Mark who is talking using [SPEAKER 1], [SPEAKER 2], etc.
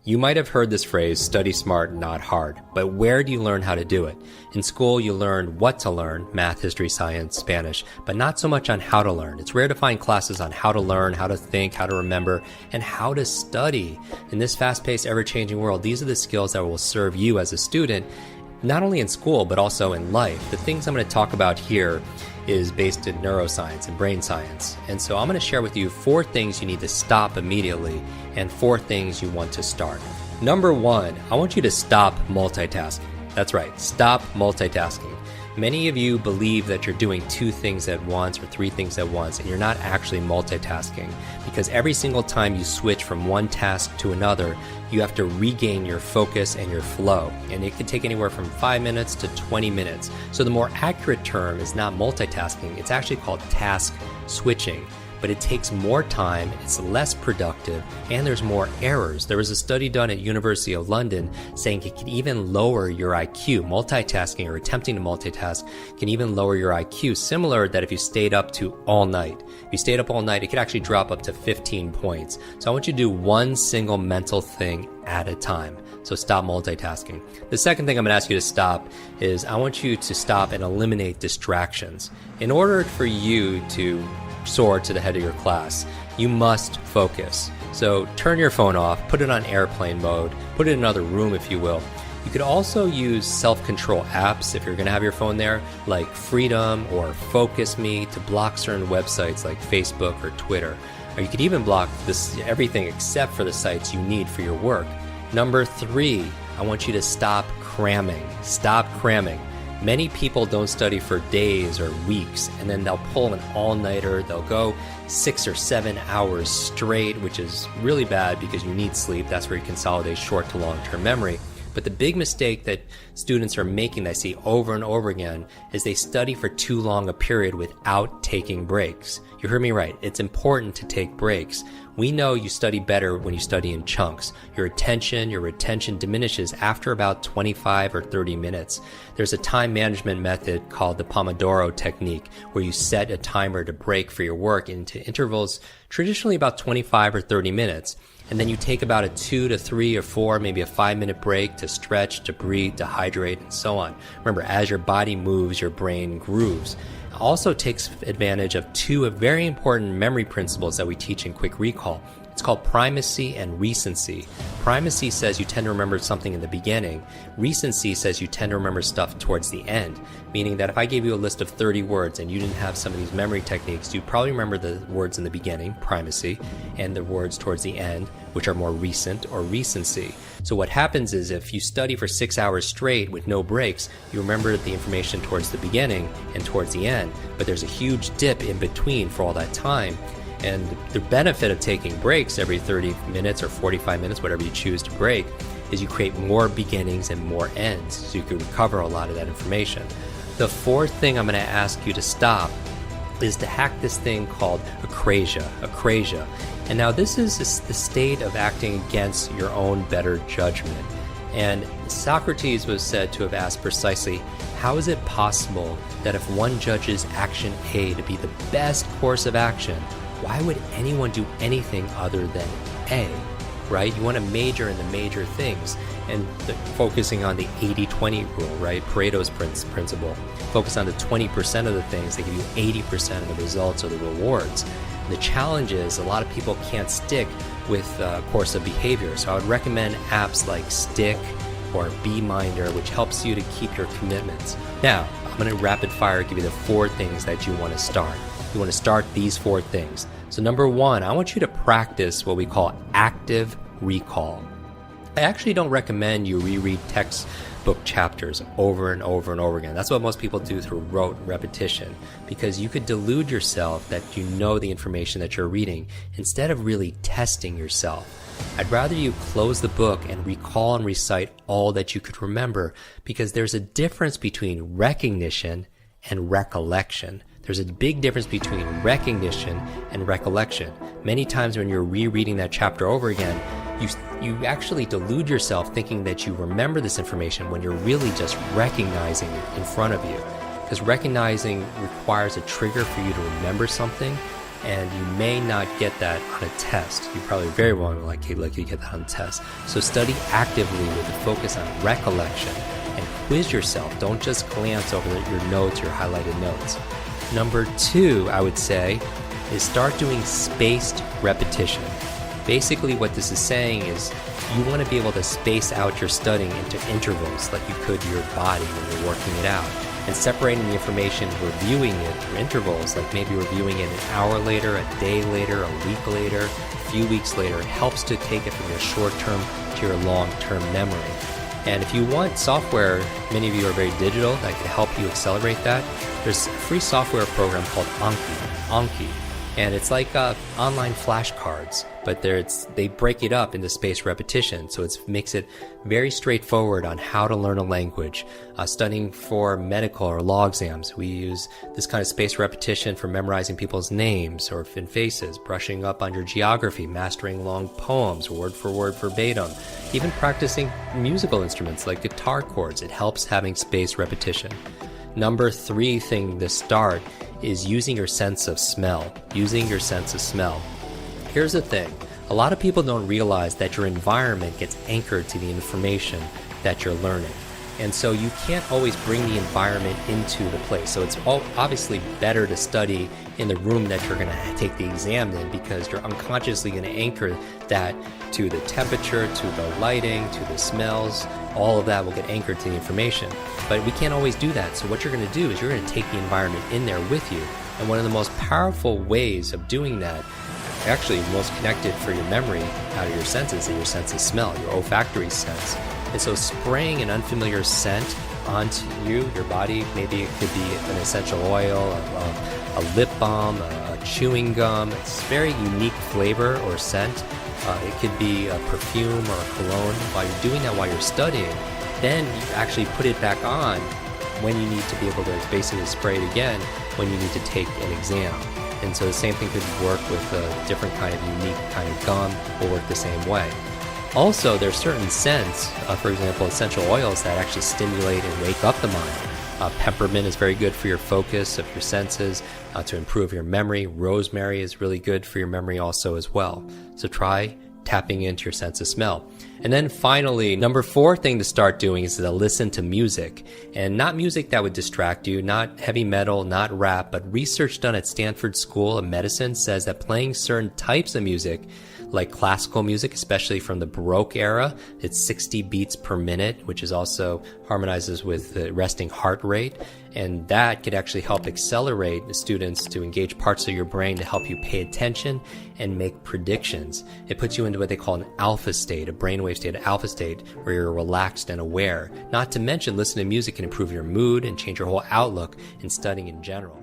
[SPEAKER 1] You might have heard this phrase, study smart, not hard, but where do you learn how to do it? In school, you learn what to learn, math, history, science, Spanish, but not so much on how to learn. It's rare to find classes on how to learn, how to think, how to remember, and how to study. In this fast-paced, ever-changing world, these are the skills that will serve you as a student, not only in school, but also in life. The things I'm going to talk about here is based in neuroscience and brain science. And so I'm going to share with you 4 things you need to stop immediately and 4 things you want to start. Number 1, I want you to stop multitasking. That's right, stop multitasking. Many of you believe that you're doing 2 things at once or 3 things at once, and you're not actually multitasking, because every single time you switch from one task to another, you have to regain your focus and your flow, and it can take anywhere from 5 minutes to 20 minutes. So the more accurate term is not multitasking, it's actually called task switching. But it takes more time, it's less productive, and there's more errors. There was a study done at University of London saying it can even lower your IQ. Multitasking or attempting to multitask can even lower your IQ, similar that if you stayed up to all night. If you stayed up all night, it could actually drop up to 15 points. So I want you to do one single mental thing at a time. So stop multitasking. The second thing I'm going to ask you to stop is I want you to stop and eliminate distractions. In order for you to soar to the head of your class, you must focus. So turn your phone off, put it on airplane mode, put it in another room if you will. You could also use self-control apps if you're going to have your phone there, like Freedom or Focus Me, to block certain websites like Facebook or Twitter. Or you could even block everything except for the sites you need for your work. Number 3, I want you to stop cramming. Stop cramming. Many people don't study for days or weeks, and then they'll pull an all-nighter. They'll go 6 or 7 hours straight, which is really bad because you need sleep. That's where you consolidate short to long-term memory. But the big mistake that students are making that I see over and over again is they study for too long a period without taking breaks. You heard me right. It's important to take breaks. We know you study better when you study in chunks. Your retention diminishes after about 25 or 30 minutes. There's a time management method called the Pomodoro technique, where you set a timer to break for your work into intervals, traditionally about 25 or 30 minutes. And then you take about a 2 to 3 or 4, maybe a 5-minute break to stretch, to breathe, to hydrate, and so on. Remember, as your body moves, your brain grooves. It also takes advantage of 2 very important memory principles that we teach in Quick Recall. It's called primacy and recency. Primacy says you tend to remember something in the beginning. Recency says you tend to remember stuff towards the end, meaning that if I gave you a list of 30 words and you didn't have some of these memory techniques, you'd probably remember the words in the beginning, primacy, and the words towards the end, which are more recent, or recency. So what happens is if you study for 6 hours straight with no breaks, you remember the information towards the beginning and towards the end, but there's a huge dip in between for all that time. And the benefit of taking breaks every 30 minutes or 45 minutes, whatever you choose to break, is you create more beginnings and more ends, so you can recover a lot of that information. The 4th thing I'm going to ask you to stop is to hack this thing called acrasia. And now this is the state of acting against your own better judgment. And Socrates was said to have asked precisely, how is it possible that if one judges action A to be the best course of action, why would anyone do anything other than A, right? You want to major in the major things, and focusing on the 80-20 rule, right? Pareto's principle. Focus on the 20% of the things that give you 80% of the results or the rewards. And the challenge is a lot of people can't stick with a course of behavior. So I would recommend apps like Stick or BeMinder, which helps you to keep your commitments. Now, I'm going to rapid fire give you the 4 things that you want to start. You want to start these 4 things. So number 1, I want you to practice what we call active recall. I actually don't recommend you reread textbook chapters over and over and over again. That's what most people do through rote repetition, because you could delude yourself that you know the information that you're reading instead of really testing yourself. I'd rather you close the book and recall and recite all that you could remember, because there's a difference between recognition and recollection. There's a big difference between recognition and recollection. Many times when you're rereading that chapter over again, you actually delude yourself thinking that you remember this information when you're really just recognizing it in front of you. Because recognizing requires a trigger for you to remember something, and you may not get that on a test. You probably very well likely get that on a test. So study actively with a focus on recollection and quiz yourself. Don't just glance over your notes, your highlighted notes. Number 2, I would say, is start doing spaced repetition. Basically what this is saying is you want to be able to space out your studying into intervals like you could your body when you're working it out. And separating the information, reviewing it through intervals, like maybe reviewing it an hour later, a day later, a week later, a few weeks later, helps to take it from your short-term to your long-term memory. And if you want software, many of you are very digital, that can help you accelerate that. There's a free software program called Anki. And it's like online flashcards, but they break it up into spaced repetition. So it makes it very straightforward on how to learn a language. Studying for medical or law exams, we use this kind of spaced repetition for memorizing people's names or faces, brushing up on your geography, mastering long poems, word for word verbatim, even practicing musical instruments like guitar chords. It helps having spaced repetition. Number 3 thing to start is using your sense of smell. Here's the thing. A lot of people don't realize that your environment gets anchored to the information that you're learning. And so you can't always bring the environment into the place. So it's obviously better to study in the room that you're going to take the exam in, because you're unconsciously going to anchor that to the temperature, to the lighting, to the smells. All of that will get anchored to the information. But we can't always do that. So what you're going to do is you're going to take the environment in there with you. And one of the most powerful ways of doing that, actually most connected for your memory out of your senses, is your sense of smell, your olfactory sense. And so spraying an unfamiliar scent onto your body, maybe it could be an essential oil, a lip balm, a chewing gum. It's very unique flavor or scent. It could be a perfume or a cologne. While you're doing that, while you're studying, then you actually put it back on when you need to be able to basically spray it again when you need to take an exam. And so the same thing could work with a different kind of unique kind of gum, will work the same way. Also, there's certain scents, for example, essential oils that actually stimulate and wake up the mind. Peppermint is very good for your focus of your senses, to improve your memory. Rosemary is really good for your memory also as well. So try tapping into your sense of smell. And then finally, number 4 thing to start doing is to listen to music. And not music that would distract you, not heavy metal, not rap, but research done at Stanford School of Medicine says that playing certain types of music, like classical music, especially from the Baroque era, it's 60 beats per minute, which is also harmonizes with the resting heart rate. And that could actually help accelerate the students to engage parts of your brain to help you pay attention and make predictions. It puts you into what they call an alpha state, a brainwave state, an alpha state, where you're relaxed and aware. Not to mention, listening to music can improve your mood and change your whole outlook in studying in general.